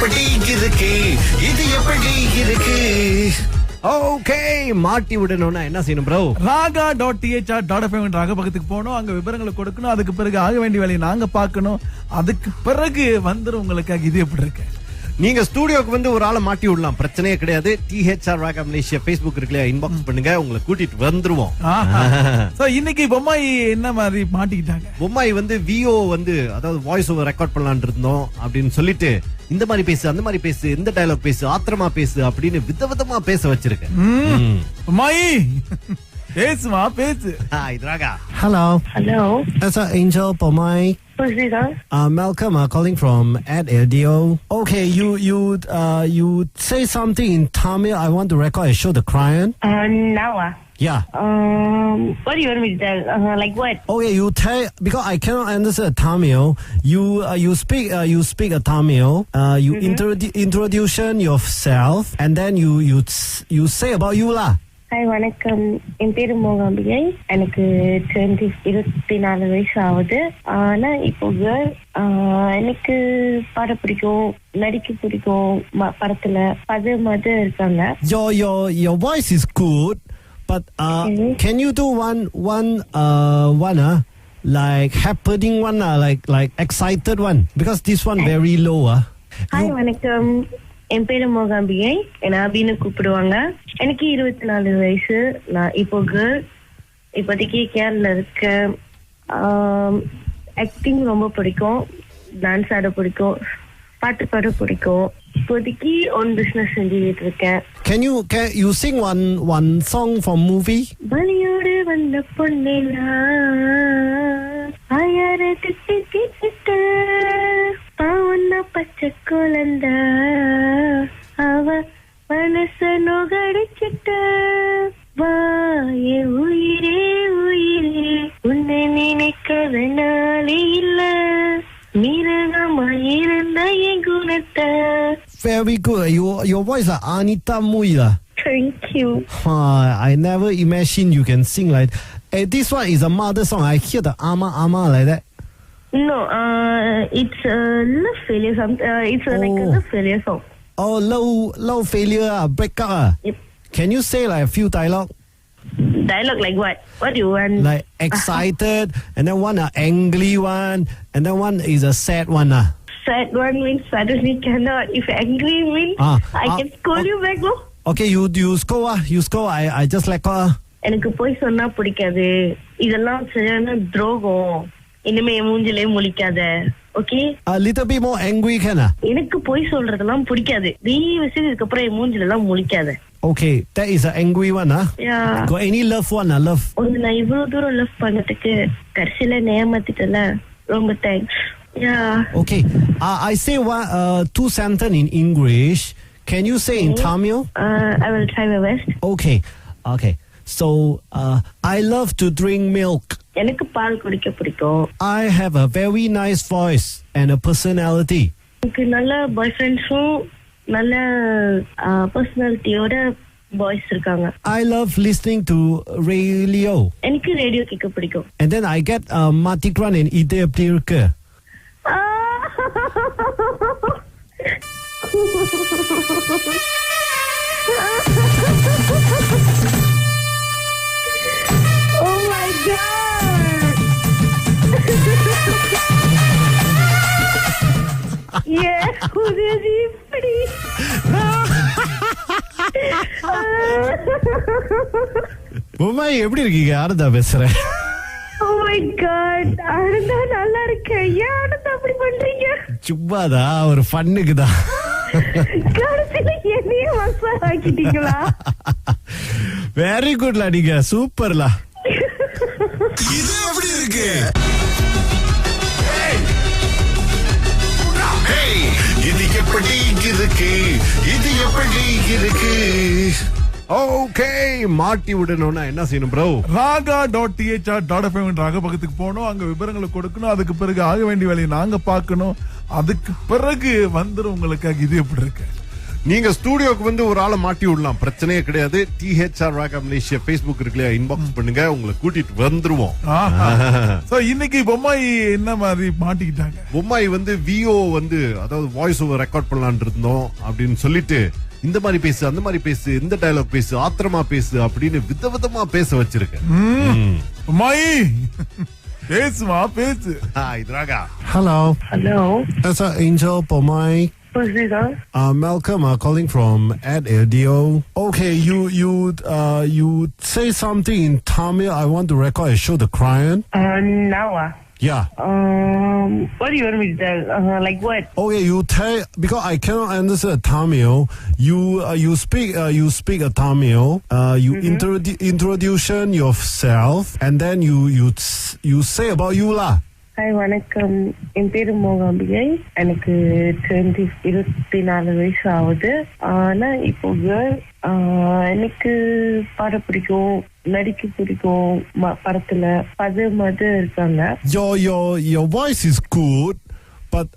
எப்படி இருக்கு இது எப்படி இருக்கு? ஓகே, மாட்டி விடணும்னா என்ன செய்யணும் ப்ரோ? raga.thr.fm ராக பக்கத்துக்கு போகணும். அங்க விவரங்களை கொடுக்கணும். அதுக்கு பிறகு ஆக வேண்டிய வேலையை நாங்க பார்க்கணும். அதுக்கு பிறகு வந்துரும் உங்களுக்காக இது எப்படி இருக்கு. நீங்க ஸ்டூடியோக்கு வந்து ஒரு ஆளை மாட்டி விடலாம், பிரச்சனையே கிடையாது. THR ராகா மலேசியா Facebook இருக்குல்ல, இன்பாக்ஸ் பண்ணுங்க, உங்களை கூட்டிட்டு வந்துருவோம். சோ இன்னைக்கு பொம்மாய் என்ன மாதிரி மாட்டிக்கிட்டாங்க? பொம்மாய் வந்து VO வந்து அதாவது வாய்ஸ் ஓவர் ரெக்கார்ட் பண்ணலாம்னு இருந்தோம் அப்படின்னு சொல்லிட்டு இந்த மாதிரி பேசு, அந்த மாதிரி பேசு, இந்த டயலாக் பேசு, ஆத்திரமா பேசு அப்படின்னு விதவிதமா பேச வச்சிருக்கேன். பொம்மாய் பேசுமா பேசு. இது Raaga. Hello. Hello. That's Angel Pomai. Who's this? Malcolm calling from @LDO. Okay, you say something in Tamil. I want to record and show the client. Now. Yeah. What do you want me to tell? Like what? Okay, you tell because I cannot understand Tamil. You speak a Tamil. You introduce yourself and then you say about you lah. Hi வணக்கம், என் பேரு மோகாம்பிகை. எனக்கு 24 வயசு ஆகுது. ஆனா இப்போ எனக்கு பாட பிடிக்கும், நடிக்க பிடிக்கும். படத்துல மது இருக்காங்க. Your voice is good, but can you do one like happening one like excited one, because this one very low. Hi வணக்கம், என் பேரு மோகாம்பிகை. என்ன அபின்னு கூப்பிடுவாங்க. எனக்கு 24 வயசு. நான் இப்போ இப்போதைக்கு கேரளா இருக்கேன். ஆக்டிங் ரொம்ப பிடிக்கும், டான்ஸ் ஆட பிடிக்கும், பாட்டு பாட பிடிக்கும். இப்போதைக்கு ஒன் பிசினஸ் செஞ்சுட்டு இருக்கேன். Can you sing one song from movie? பலியோடு வந்த பொண்ணேனா ஆயார திட்ட பாவண்ணா பச்சை குழந்த அவ மனச நோகடிச்சிட்ட வாய உயிரே உயிரே உன்னை நினைக்காத நாளே இல்ல மிருகமா இருந்த என் குணத்தை. Very good. Your voice like Anita Mui lah. Thank you. I never imagined you can sing like. This one is a mother song. I hear the ama like that. No, it's a love failure. It's like a love failure song. Oh, love failure, break up. Yep. Can you say like a few dialogue? Dialogue like what? What do you want? Like excited, and then one angry one, and then one is a sad one. Sad one means suddenly cannot. If angry means I can scold you back, no? Okay, you score. You score. I just like her. எனக்கு போய் சொன்னா பிடிக்காது. இதெல்லாம் சரியான துரோகம். இனிமே மூஞ்சிலே முழிக்காத. Okay, A little bit more angry can ah? எனக்கு போய் சொல்றதெல்லாம் பிடிக்காது. இதுக்கு அப்புறம் என் மூஞ்சில எல்லாம் முழிக்காத. Okay, that is an angry one, huh? Yeah. Got any love one, love? நான் இவ்வளவு தூரம் லவ் பண்ணதுக்கு கடைசியில நேமாத்திட்டல. ரொம்ப thanks. Yeah. Okay, I say two sentence in English. Can you say in Tamil? I will try my best. Okay. So, I love to drink milk. எனக்கு பால் குடிக்க பிடிக்கும். I have a very nice voice and a personality. எனக்கு நல்ல பாய் ஃப்ரெண்ட்ஸும் நல்ல பர்சனாலிட்டியோட boys இருக்காங்க. I love listening to radio. எனக்கு radio கேட்க பிடிக்கும். And then I get Matikran and Ide Aptirke. Oh my god. Yeah, உதவி இப்படி. உமாய் எப்படி இருக்கீங்க? ஆனந்தா பேசுறேன். Oh my god. ஆனந்தா நல்லா இருக்கேன். ஏன் ஆனந்தா அப்படி பண்றீங்க? சும்மாதா ஒரு ஃபன்னுக்கு தான். கடைசியில என்னையே மசாலா ஆக்கிட்டீங்களா? வெரி குட்லா, நீங்க சூப்பர்லா. இது எப்படி இருக்கு? இது எப்படி இருக்கு இது எப்படி இருக்கு? ஓகே, மாட்டி விடணும்னா என்ன செய்யணும் ப்ரோ? raga.thr.fm ராக பக்கத்துக்கு போகணும். அங்க விவரங்களை கொடுக்கணும். அதுக்கு பிறகு ஆக வேண்டிய வேலையை நாங்க பார்க்கணும். அதுக்கு பிறகு வந்துரும் உங்களுக்காக இது எப்படி இருக்கு. நீங்க ஸ்டூடியோக்கு வந்து ஒரு ஆளை மாட்டி விடலாம், பிரச்சனையே கிடையாது. THR ராகா மலேசியா Facebook இருக்குல்லையா, இன்பாக்ஸ் பண்ணுங்க, உங்களை கூட்டிட்டு வந்துருவோம். சோ இன்னைக்கு பொம்மாய் என்ன மாதிரி மாட்டிக்கிட்டாங்க? பொம்மாய் வந்து VO வந்து அதாவது வாய்ஸ் ஓவர் ரெக்கார்ட் பண்ணலாம்னு இருந்தோம் அப்படின்னு சொல்லிட்டு இந்த மாதிரி பேசு, அந்த மாதிரி பேசு, இந்த டயலாக் பேசு, ஆத்திரமா பேசு அப்படின்னு விதவிதமா பேச வச்சிருக்கேன். பொம்மாய் பேசுமா பேசு. இது Raaga. Hello. Hello. That's Angel Pomai. Who's this? Malcolm calling from Ad Radio. Okay, you say something in Tamil. I want to record a show, The Client. Now. Yeah. What do you want me to tell? Like what? Okay, you tell because I cannot understand Tamil. You speak a Tamil. You introduction yourself, and then you say about you lah. Hi, வணக்கம். என் பேரு மோகாம்பிகை. எனக்கு 24 வயசு ஆகுது. நான் இப்போ எனக்கு பாட பிடிக்கும், நடிக்க பிடிக்கும். படத்துல மது இருக்காங்க. Your voice is good, but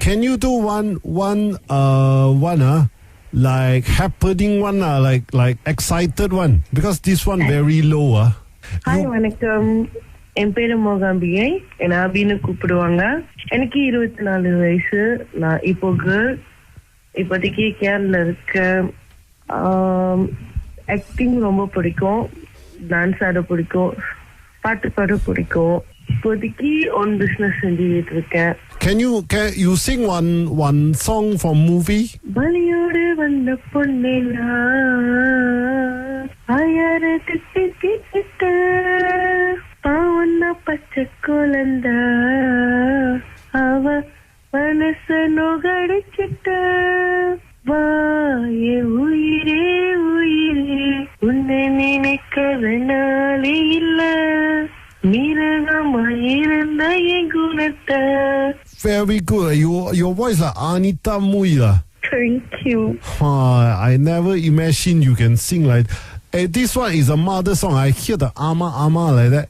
can you do one like happening one like excited one, because this one very low. Hi, வணக்கம். என் பேரு மோகாம்பிகை. என்ன அபின்னு கூப்பிடுவாங்க. எனக்கு 24 வயசு. நான் இப்போ இப்போதைக்கு கேரள இருக்கேன். ஆக்டிங் ரொம்ப பிடிக்கும், டான்ஸ் ஆட பிடிக்கும், பாட்டு பாட பிடிக்கும். இப்போதைக்கு ஓன் பிசினஸ் செஞ்சுட்டு இருக்கேன். Can you sing one song from movie? பலியோடு வந்த பொண்ணேனா ஆயார திட்ட பாவண்ணா பச்சை குழந்தா அவ மனச நோகடிச்சிட்ட வாயே உயிரே உயிரே உன்னை நினைக்கிற நாளே இல்ல மிருகமா இருந்த என் குணத்தை. Very good. Your voice like Anita Mui lah. Thank you. I never imagined you can sing like. This one is a mother song. I hear the ama like that.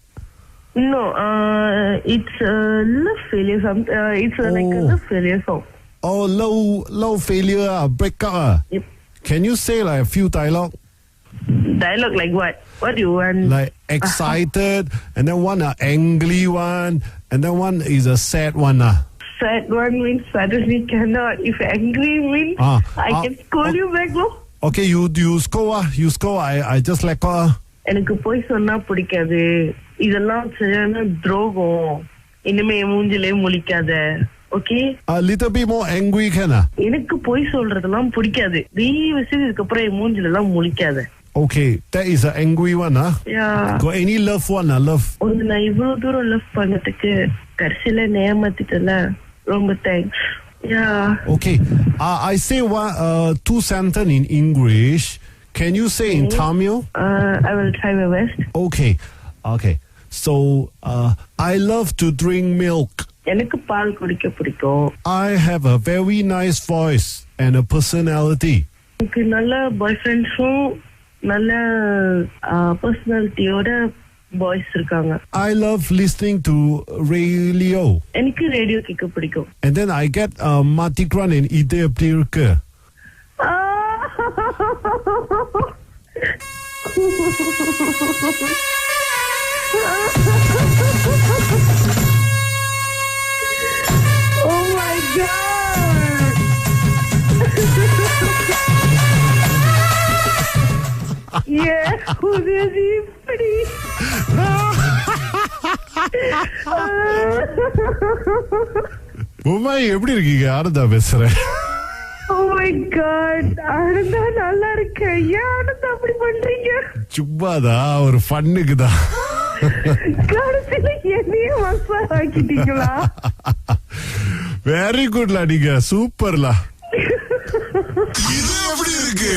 No, it's a love failure. It's like a love failure song. Oh, low failure, breakup. Yep. Can you say like a few dialogue? Dialogue like what? What do you want? Like excited, and then one angry one, and then one is a sad one. Sad one means suddenly cannot. If angry means I can scold you back, no? Okay, you score. You score. I just let go. எனக்கு போய் சொன்னா பிடிக்காது. இதெல்லாம் சரியான துரோகம். இனிமே மூஞ்சிலே முழிக்காத. Okay? A little bit more angry can ah? எனக்கு போய் சொல்றதெல்லாம் பிடிக்காது. தயவு செய்து இதுக்கப்புறம் என் மூஞ்சில எல்லாம் முழிக்காத. Okay, that is an angry one, huh? Yeah. Got any love one, love? ஒன்னு நான் இவ்வளவு தூரம் லவ் பண்ணதுக்கு கடைசியில நேமாத்திட்டல. ரொம்ப thanks. Yeah. Okay, I say two sentence in English. Can you say in Tamil? I will try my best. Okay. So, I love to drink milk. எனக்கு பால் குடிக்க பிடிக்கும். I have a very nice voice and a personality. எனக்கு நல்ல பாய் ஃப்ரெண்ட்ஸும் நல்ல பர்சனாலிட்டியோட boys இருக்காங்க. I love listening to radio. எனக்கு radio கேட்க பிடிக்கும். And then I get Mardi Gras and Ide Aprilke. Oh my god. Yeah, உதவி இப்படி. உமாய் எப்படி இருக்கீங்க? ஆனந்தா பேசுறேன். Oh my god, ஆனந்தா நல்லா இருக்க. ஏன் ஆனந்தா அப்படி பண்றீங்க? சும்மாதான் ஒரு ஃபன்னுக்குதான். கடைசியில என்னையே மசாலா ஆக்கிட்டீங்களா? வெரி குட்லா, நீங்க சூப்பர்லா. இது எப்படி இருக்கு?